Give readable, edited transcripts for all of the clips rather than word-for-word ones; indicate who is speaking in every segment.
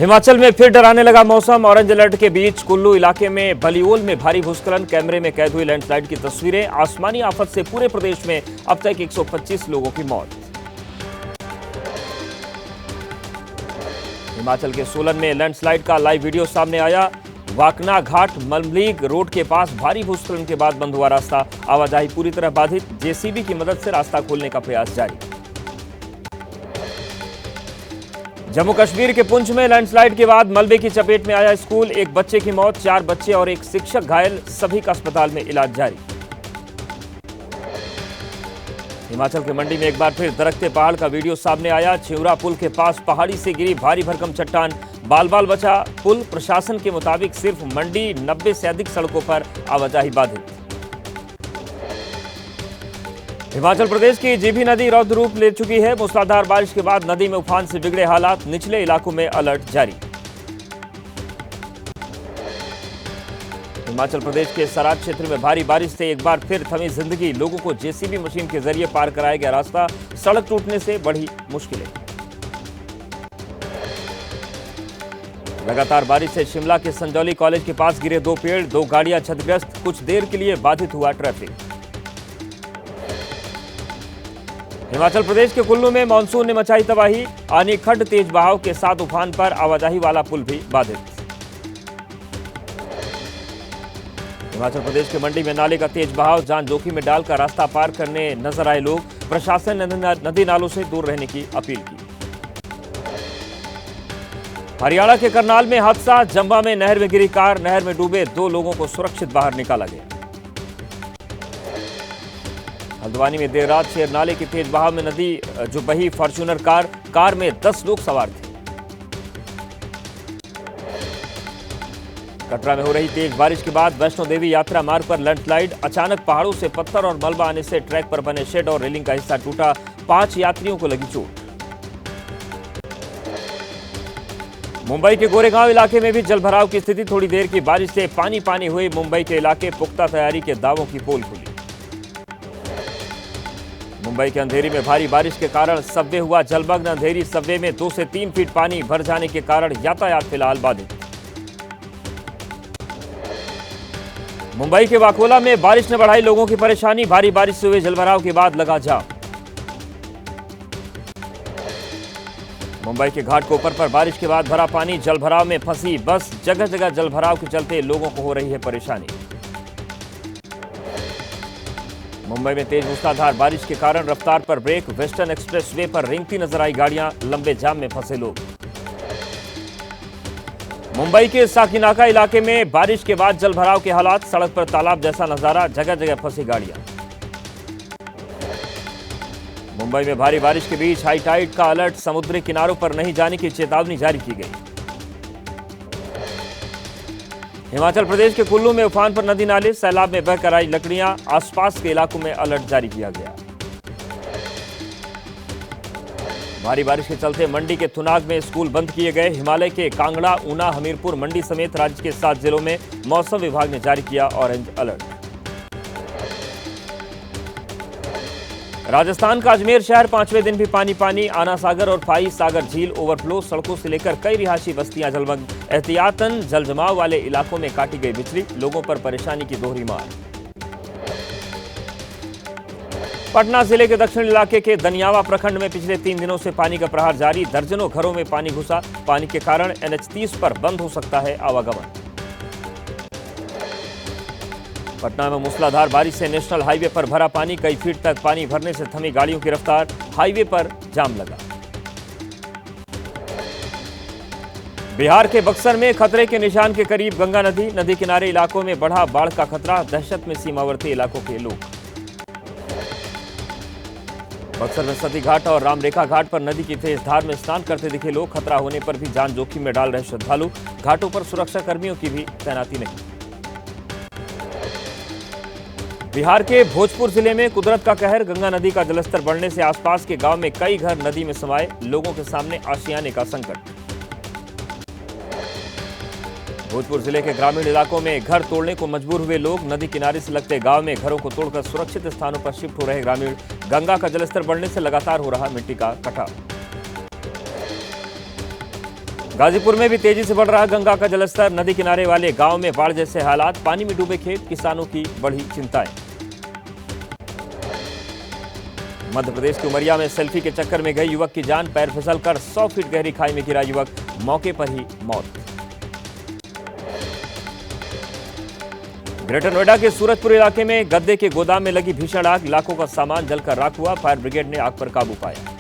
Speaker 1: हिमाचल में फिर डराने लगा मौसम। ऑरेंज अलर्ट के बीच कुल्लू इलाके में बलियोल में भारी भूस्खलन, कैमरे में कैद हुई लैंडस्लाइड की तस्वीरें। आसमानी आफत से पूरे प्रदेश में अब तक 125 लोगों की मौत। हिमाचल के सोलन में लैंडस्लाइड का लाइव वीडियो सामने आया। वाकना घाट मलमलीग रोड के पास भारी भूस्खलन के बाद बंद हुआ रास्ता, आवाजाही पूरी तरह बाधित। जेसीबी की मदद से रास्ता खोलने का प्रयास जारी। जम्मू कश्मीर के पुंछ में लैंडस्लाइड के बाद मलबे की चपेट में आया स्कूल, एक बच्चे की मौत, 4 बच्चे और एक शिक्षक घायल, सभी का अस्पताल में इलाज जारी। हिमाचल के मंडी में एक बार फिर दरकते पहाड़ का वीडियो सामने आया। छिउरा पुल के पास पहाड़ी से गिरी भारी भरकम चट्टान, बाल बाल बचा पुल। प्रशासन के मुताबिक सिर्फ मंडी 90 से अधिक सड़कों पर आवाजाही बाधित। हिमाचल प्रदेश की जीभी नदी रौद्र रूप ले चुकी है। मूसलाधार बारिश के बाद नदी में उफान से बिगड़े हालात, निचले इलाकों में अलर्ट जारी। हिमाचल प्रदेश के सराज क्षेत्र में भारी बारिश से एक बार फिर थमी जिंदगी, लोगों को जेसीबी मशीन के जरिए पार कराया गया रास्ता, सड़क टूटने से बढ़ी मुश्किलें। लगातार बारिश से शिमला के संजौली कॉलेज के पास गिरे 2 पेड़, 2 गाड़ियां क्षतिग्रस्त, कुछ देर के लिए बाधित हुआ ट्रैफिक। हिमाचल प्रदेश के कुल्लू में मानसून ने मचाई तबाही, आनी खड्ड तेज बहाव के साथ उफान पर आवाजाही वाला पुल भी बाधित। हिमाचल प्रदेश के मंडी में नाले का तेज बहाव, जान जोखिम में डालकर रास्ता पार करने नजर आए लोग। प्रशासन ने नदी नालों से दूर रहने की अपील की। हरियाणा के करनाल में हादसा, जंबा में नहर में गिरी कार, नहर में डूबे 2 लोगों को सुरक्षित बाहर निकाला गया। हल्द्वानी में देर रात शेर नाले के तेज बहाव में नदी जो बही फॉर्च्यूनर कार में 10 लोग सवार थे। कटरा में हो रही तेज बारिश के बाद वैष्णो देवी यात्रा मार्ग पर लैंडस्लाइड, अचानक पहाड़ों से पत्थर और मलबा आने से ट्रैक पर बने शेड और रेलिंग का हिस्सा टूटा, 5 यात्रियों को लगी चोट। मुंबई के गोरेगांव इलाके में भी जलभराव की स्थिति, थोड़ी देर की बारिश से पानी पानी हुए मुंबई के इलाके, पुख्ता तैयारी के दावों की पोल खुली। मुंबई के अंधेरी में भारी बारिश के कारण सबवे हुआ जलमग्न, अंधेरी सबवे में 2 से 3 फीट पानी भर जाने के कारण यातायात फिलहाल बाधित। मुंबई के वाकोला में बारिश ने बढ़ाई लोगों की परेशानी, भारी बारिश से हुए जलभराव के बाद लगा जाम। मुंबई के घाटकोपर पर बारिश के बाद भरा पानी, जलभराव में फंसी बस, जगह जगह जलभराव के चलते लोगों को हो रही है परेशानी। मुंबई में तेज मूसलाधार बारिश के कारण रफ्तार पर ब्रेक, वेस्टर्न एक्सप्रेसवे पर रेंगती नजर आई गाड़ियां, लंबे जाम में फंसे लोग। मुंबई के साकिनाका इलाके में बारिश के बाद जलभराव के हालात, सड़क पर तालाब जैसा नजारा, जगह जगह फंसी गाड़ियां। मुंबई में भारी बारिश के बीच हाई टाइड का अलर्ट, समुद्री किनारों पर नहीं जाने की चेतावनी जारी की गई। हिमाचल प्रदेश के कुल्लू में उफान पर नदी नाले, सैलाब में बहकर आई लकड़ियां, आसपास के इलाकों में अलर्ट जारी किया गया। भारी बारिश के चलते मंडी के थुनाग में स्कूल बंद किए गए। हिमालय के कांगड़ा, ऊना, हमीरपुर, मंडी समेत राज्य के 7 जिलों में मौसम विभाग ने जारी किया ऑरेंज अलर्ट। राजस्थान का अजमेर शहर 5वें दिन भी पानी पानी, आना सागर और फाई सागर झील ओवरफ्लो, सड़कों से लेकर कई रिहायशी बस्तियां जलमग्न, एहतियातन जलजमाव वाले इलाकों में काटी गई बिजली, लोगों पर परेशानी की दोहरी मार। पटना जिले के दक्षिण इलाके के दनियावा प्रखंड में पिछले 3 दिनों से पानी का प्रहार जारी, दर्जनों घरों में पानी घुसा, पानी के कारण NH30 पर बंद हो सकता है आवागमन। पटना में मूसलाधार बारिश से नेशनल हाईवे पर भरा पानी, कई फीट तक पानी भरने से थमी गाड़ियों की रफ्तार, हाईवे पर जाम लगा। बिहार के बक्सर में खतरे के निशान के करीब गंगा नदी, नदी किनारे इलाकों में बढ़ा बाढ़ का खतरा, दहशत में सीमावर्ती इलाकों के लोग। बक्सर में सती घाट और रामरेखा घाट पर नदी की तेज धार में स्नान करते दिखे लोग, खतरा होने पर भी जान जोखिम में डाल रहे श्रद्धालु, घाटों पर सुरक्षा कर्मियों की भी तैनाती नहीं। बिहार के भोजपुर जिले में कुदरत का कहर, गंगा नदी का जलस्तर बढ़ने से आसपास के गांव में कई घर नदी में समाये, लोगों के सामने आशियाने का संकट। भोजपुर जिले के ग्रामीण इलाकों में घर तोड़ने को मजबूर हुए लोग, नदी किनारे से लगते गांव में घरों को तोड़कर सुरक्षित स्थानों पर शिफ्ट हो रहे ग्रामीण, गंगा का जलस्तर बढ़ने से लगातार हो रहा मिट्टी का कटाव। गाजीपुर में भी तेजी से बढ़ रहा गंगा का जलस्तर। नदी किनारे वाले गांव में बाढ़ जैसे हालात, पानी में डूबे खेत, किसानों की बढ़ी चिंताएं। मध्य प्रदेश के उमरिया में सेल्फी के चक्कर में गई युवक की जान, पैर फिसलकर 100 फीट गहरी खाई में गिरा युवक, मौके पर ही मौत। ग्रेटर नोएडा के सूरजपुर इलाके में गद्दे के गोदाम में लगी भीषण आग, लाखों का सामान जलकर राख हुआ। फायर ब्रिगेड ने आग पर काबू पाया।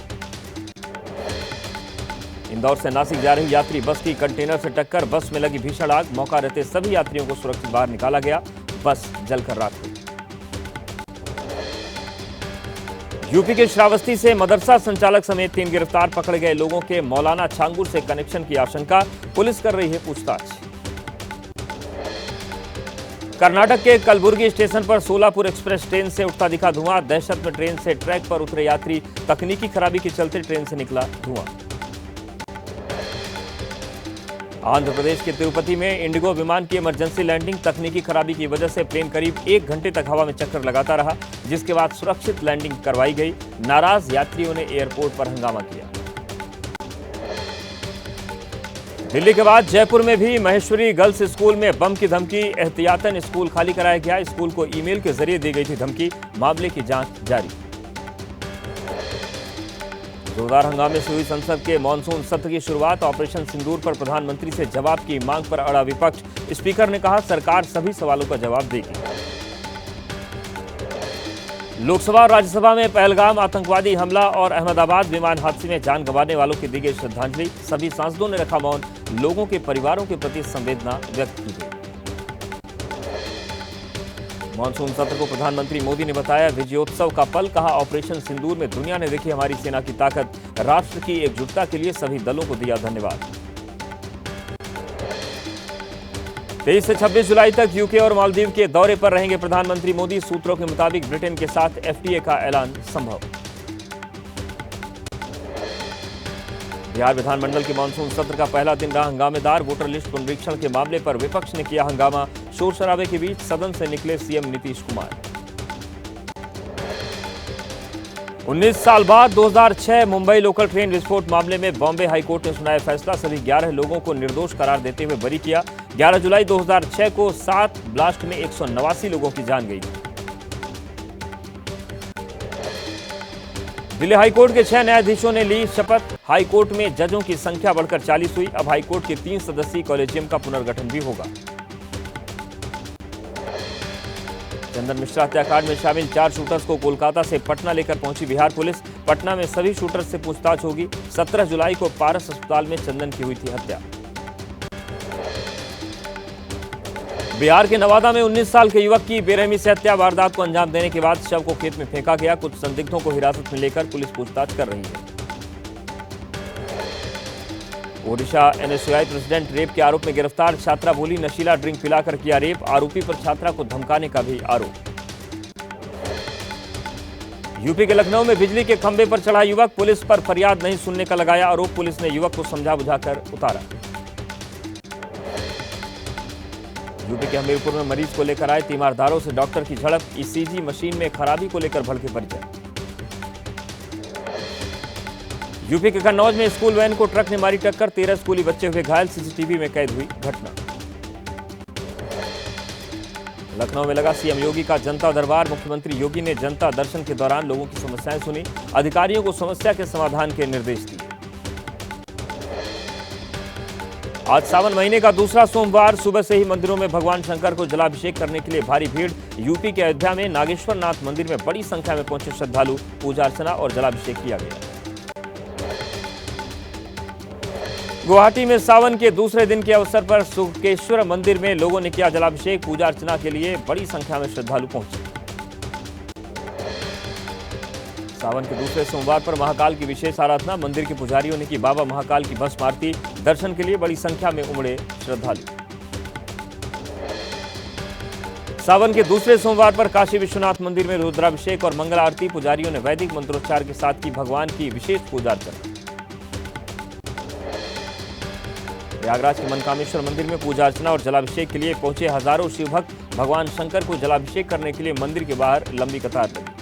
Speaker 1: इंदौर से नासिक जा रही यात्री बस की कंटेनर से टक्कर, बस में लगी भीषण आग, मौका रहते सभी यात्रियों को सुरक्षित बाहर निकाला गया, बस जलकर राख हुई। यूपी के श्रावस्ती से मदरसा संचालक समेत 3 गिरफ्तार, पकड़े गए लोगों के मौलाना छांगुर से कनेक्शन की आशंका, पुलिस कर रही है पूछताछ। कर्नाटक के कलबुर्गी स्टेशन पर सोलापुर एक्सप्रेस ट्रेन से उठता दिखा धुआं, दहशत में ट्रेन से ट्रैक पर उतरे यात्री, तकनीकी खराबी के चलते ट्रेन से निकला धुआं। आंध्र प्रदेश के तिरुपति में इंडिगो विमान की इमरजेंसी लैंडिंग, तकनीकी खराबी की वजह से प्लेन करीब 1 घंटे तक हवा में चक्कर लगाता रहा, जिसके बाद सुरक्षित लैंडिंग करवाई गई। नाराज यात्रियों ने एयरपोर्ट पर हंगामा किया। दिल्ली के बाद जयपुर में भी महेश्वरी गर्ल्स स्कूल में बम की धमकी, एहतियातन स्कूल खाली कराया गया। स्कूल को ईमेल के जरिए दी गई थी धमकी, मामले की जांच जारी। जोरदार हंगामे से हुई संसद के मॉनसून सत्र की शुरुआत, ऑपरेशन सिंदूर पर प्रधानमंत्री से जवाब की मांग पर अड़ा विपक्ष। स्पीकर ने कहा सरकार सभी सवालों का जवाब देगी। लोकसभा और राज्यसभा में पहलगाम आतंकवादी हमला और अहमदाबाद विमान हादसे में जान गंवाने वालों की दी गई श्रद्धांजलि, सभी सांसदों ने रखा मौन, लोगों के परिवारों के प्रति संवेदना व्यक्त की गई। मॉनसून सत्र को प्रधानमंत्री मोदी ने बताया विजयोत्सव का पल, कहा ऑपरेशन सिंदूर में दुनिया ने देखी हमारी सेना की ताकत, राष्ट्र की एकजुटता के लिए सभी दलों को दिया धन्यवाद। 23 से 26 जुलाई तक यूके और मालदीव के दौरे पर रहेंगे प्रधानमंत्री मोदी, सूत्रों के मुताबिक ब्रिटेन के साथ एफटीए का ऐलान संभव। बिहार विधानमंडल के मानसून सत्र का पहला दिन रहा हंगामेदार, वोटर लिस्ट पुनरीक्षण के मामले पर विपक्ष ने किया हंगामा, शोर शराबे के बीच सदन से निकले सीएम नीतीश कुमार। 19 साल बाद 2006 मुंबई लोकल ट्रेन विस्फोट मामले में बॉम्बे हाईकोर्ट ने सुनाया फैसला, सभी 11 लोगों को निर्दोष करार देते हुए बरी किया। 11 जुलाई 2006 को 7 ब्लास्ट में 189 लोगों की जान गई। दिल्ली हाईकोर्ट के 6 न्यायाधीशों ने ली शपथ, हाईकोर्ट में जजों की संख्या बढ़कर 40 हुई। अब हाईकोर्ट के 3 सदस्यीय कॉलेजियम का पुनर्गठन भी होगा। चंदन मिश्रा हत्याकांड में शामिल 4 शूटर्स को कोलकाता से पटना लेकर पहुंची बिहार पुलिस, पटना में सभी शूटर्स से पूछताछ होगी। 17 जुलाई को पारस अस्पताल में चंदन की हुई थी हत्या। बिहार के नवादा में 19 साल के युवक की बेरहमी से हत्या, वारदात को अंजाम देने के बाद शव को खेत में फेंका गया। कुछ संदिग्धों को हिरासत में लेकर पुलिस पूछताछ कर रही है। ओडिशा एनएसयूआई प्रेसिडेंट रेप के आरोप में गिरफ्तार, छात्रा बोली नशीला ड्रिंक पिलाकर किया रेप, आरोपी पर छात्रा को धमकाने का भी आरोप। यूपी के लखनऊ में बिजली के खंभे पर चढ़ा युवक, पुलिस पर फरियाद नहीं सुनने का लगाया आरोप, पुलिस ने युवक को समझा बुझाकर उतारा। यूपी के हमीरपुर में मरीज को लेकर आए तीमारदारों से डॉक्टर की झड़प, ईसीजी मशीन में खराबी को लेकर भड़के परिजन। यूपी के कन्नौज में स्कूल वैन को ट्रक ने मारी टक्कर, 13 स्कूली बच्चे हुए घायल, सीसीटीवी में कैद हुई घटना। लखनऊ में लगा सीएम योगी का जनता दरबार, मुख्यमंत्री योगी ने जनता दर्शन के दौरान लोगों की समस्याएं सुनी, अधिकारियों को समस्या के समाधान के निर्देश दिए। आज सावन महीने का दूसरा सोमवार, सुबह से ही मंदिरों में भगवान शंकर को जलाभिषेक करने के लिए भारी भीड़। यूपी के अयोध्या में नागेश्वर नाथ मंदिर में बड़ी संख्या में पहुंचे श्रद्धालु, पूजा अर्चना और जलाभिषेक किया गया। गुवाहाटी में सावन के दूसरे दिन के अवसर पर सुकेश्वर मंदिर में लोगों ने किया जलाभिषेक, पूजा अर्चना के लिए बड़ी संख्या में श्रद्धालु पहुंचे। सावन के दूसरे सोमवार पर महाकाल की विशेष आराधना, मंदिर के पुजारियों ने की बाबा महाकाल की भस्म आरती, दर्शन के लिए बड़ी संख्या में उमड़े श्रद्धालु। सावन के दूसरे सोमवार पर काशी विश्वनाथ मंदिर में रुद्राभिषेक और मंगल आरती, पुजारियों ने वैदिक मंत्रोच्चार के साथ की भगवान की विशेष पूजा अर्चना। प्रयागराज के मनकामेश्वर मंदिर में पूजा अर्चना और जलाभिषेक के लिए पहुंचे हजारों शिवभक्त, भगवान शंकर को जलाभिषेक करने के लिए मंदिर के बाहर लंबी कतार लगी।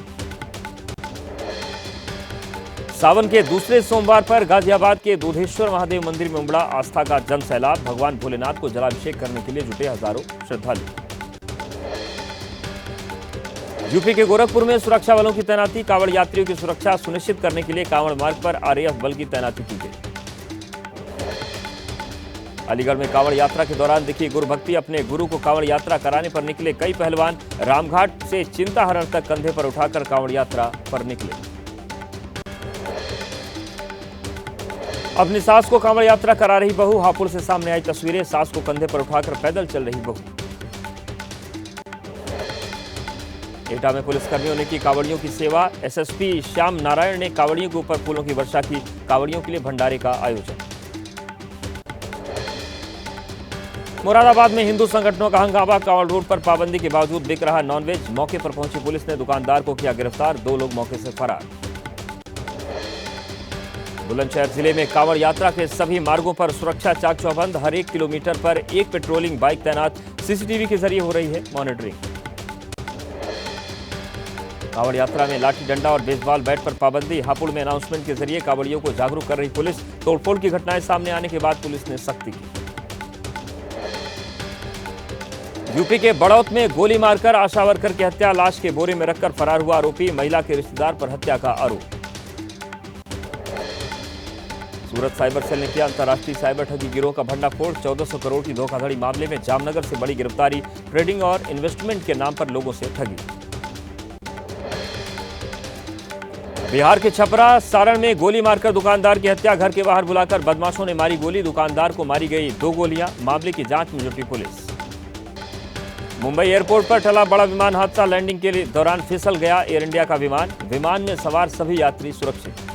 Speaker 1: सावन के दूसरे सोमवार पर गाजियाबाद के दूधेश्वर महादेव मंदिर में उमड़ा आस्था का जन सैलाब। भगवान भोलेनाथ को जलाभिषेक करने के लिए जुटे हजारों श्रद्धालु। यूपी के गोरखपुर में सुरक्षा बलों की तैनाती। कांवड़ यात्रियों की सुरक्षा सुनिश्चित करने के लिए कांवड़ मार्ग पर आरएएफ बल की तैनाती की गई। अलीगढ़ में कांवड़ यात्रा के दौरान दिखी गुरुभक्ति। अपने गुरु को कांवड़ यात्रा कराने पर निकले कई पहलवान। रामघाट से चिंताहरण तक कंधे पर उठाकर कांवड़ यात्रा पर निकले। अपनी सास को कांवड़ यात्रा करा रही बहू। हापुड़ से सामने आई तस्वीरें। सास को कंधे पर उठाकर पैदल चल रही बहू। एटा में पुलिसकर्मियों ने की कांवड़ियों की सेवा। एसएसपी श्याम नारायण ने कांवड़ियों के ऊपर फूलों की वर्षा की। कांवड़ियों के लिए भंडारे का आयोजन। मुरादाबाद में हिंदू संगठनों का हंगामा। कांवड़ रोड पर पाबंदी के बावजूद बिक रहा नॉनवेज। मौके पर पहुंची पुलिस ने दुकानदार को किया गिरफ्तार। 2 लोग मौके से फरार। बुलंदशहर जिले में कांवड़ यात्रा के सभी मार्गों पर सुरक्षा चाक चौबंद। हर 1 किलोमीटर पर एक पेट्रोलिंग बाइक तैनात। सीसीटीवी के जरिए हो रही है मॉनिटरिंग। कांवड़ यात्रा में लाठी डंडा और बेसबॉल बैट पर पाबंदी। हापुड़ में अनाउंसमेंट के जरिए कांवड़ियों को जागरूक कर रही पुलिस। तोड़फोड़ की घटनाएं सामने आने के बाद पुलिस ने सख्ती की। यूपी के बड़ौत में गोली मारकर आशा वर्कर की हत्या। लाश के बोरे में रखकर फरार हुआ आरोपी। महिला के रिश्तेदार पर हत्या का आरोप। सूरत साइबर सेल ने किया अंतर्राष्ट्रीय साइबर ठगी गिरोह का भंडाफोड़। 1400 करोड़ की धोखाधड़ी मामले में जामनगर से बड़ी गिरफ्तारी। ट्रेडिंग और इन्वेस्टमेंट के नाम पर लोगों से ठगी। बिहार के छपरा सारण में गोली मारकर दुकानदार की हत्या। घर के बाहर बुलाकर बदमाशों ने मारी गोली। दुकानदार को मारी गई 2 गोलियां। मामले की जांच में जुटी पुलिस। मुंबई एयरपोर्ट पर टला बड़ा विमान हादसा। लैंडिंग के दौरान फिसल गया एयर इंडिया का विमान। विमान में सवार सभी यात्री सुरक्षित।